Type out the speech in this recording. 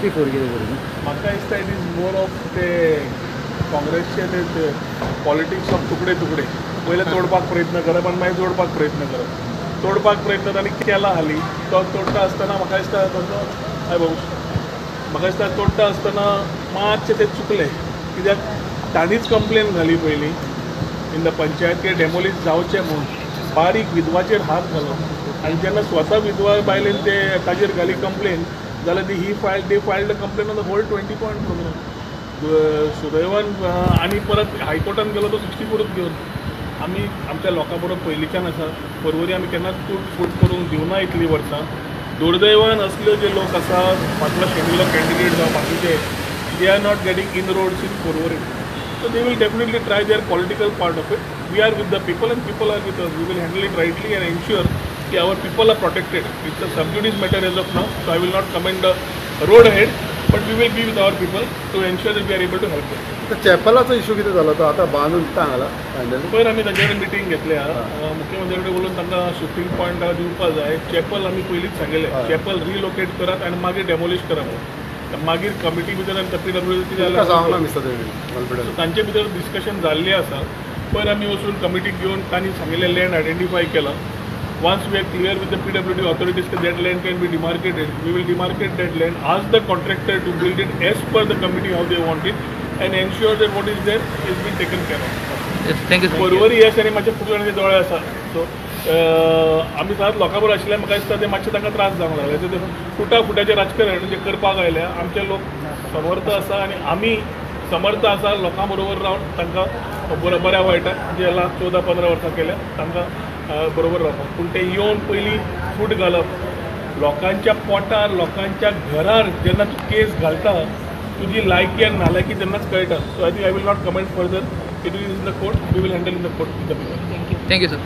64 कितें करून म्हाका दिसता इट इज मोर ऑफ ते काँग्रेसचे ते पॉलिटिक्स ऑफ तुकडे तुकडे पहिले तोडपाक प्रयत्न करप आनी मागीर जोडपाक प्रयत्न करप. तोडपाक प्रयत्न तांणी केला हाली तो तोडटा आसतना म्हाका दिसता तसो हय भाऊ म्हाका दिसता तोडटा आसतना मातशें तें चुकलें कित्याक तांणीच कंप्लेन घाली पयली इन द पंचायत की डेमोलीज जावचें म्हूण बारीक विधवाचेर हात घालप आनी जेन्ना स्वता विधवा बायलेन ते ताजेर घाली कंप्लेन जाल्यार they filed complaint on the whole 20 point programme. सुदैवान आनी परत हायकोर्टान गेलो तो 64च घेवन आमी आमच्या लोकां बरोबर पयलींच्यान आसा परवरी आमी केन्नाच फूट करूंक दिवना इतलीं वर्सां. दुर्दैवान असल्यो जे लोक आसा फाटलो शेड्युलर कॅन्डिडेट जावं बाकीचे they are not getting in roads in February. So they will definitely try their political part of it. We are with the people and people are with us. We will handle it rightly and ensure that our people are protected. It's a sub judice matter as of now, so I will not comment the road ahead, but we will be with our people to ensure that we are able to help them. तर चॅपलाचो issue कितें जालो तो आतां बांदून सांगला finally पयर आमी ताचे कडेन मिटींग घेतल्या मुख्यमंत्री कडेन उलोवन तांकां शूटिंग पॉयंट दिवपाक जाय. चॅपल आमी पयलींच सांगिल्लें चॅपल रिलोकेट करात आनी मागीर डेमोलिश करात. मागीर कमिटी भितर आनी PWD कितें जालें तांचे भितर डिस्कशन जाल्लें आसा. पयर आमी वचून कमिटीक घेवन तांणी सांगिल्लें लँड आयडेंटिफाय केला. Once we are clear with the PWD authorities that that land can be demarcated, we will demarcate that land, ask the contractor to build it as per the committee how they want it, and ensure that what is there is being taken care of. Yes, thank you. Porvorim yes आनी मातशे फुकणाचे दोळे आसा. So आमी सदांच लोकां बरोबर आशिल्ल्यान म्हाका दिसता ते मातशे तांकां त्रास जावंक लागले. ते फुटाफुटाचें राजकारण जे करपाक आयल्या आमचे लोक समर्थ आसा आनी आमी समर्थ आसा लोकां बरोबर रावन तांकां बऱ्या वायटाक जे 14-15 वर्सां केल्या तांकां बरोबर रावपाक. पूण ते येवन पयलीं फूट घालप लोकांच्या पोटार लोकांच्या घरार जेन्ना तूं केस घालता तुजी लायकी आनी नालायकी तेन्नाच कळटा. So I think I will not comment further. It is in the court. We will handle in the court. Thank you, sir.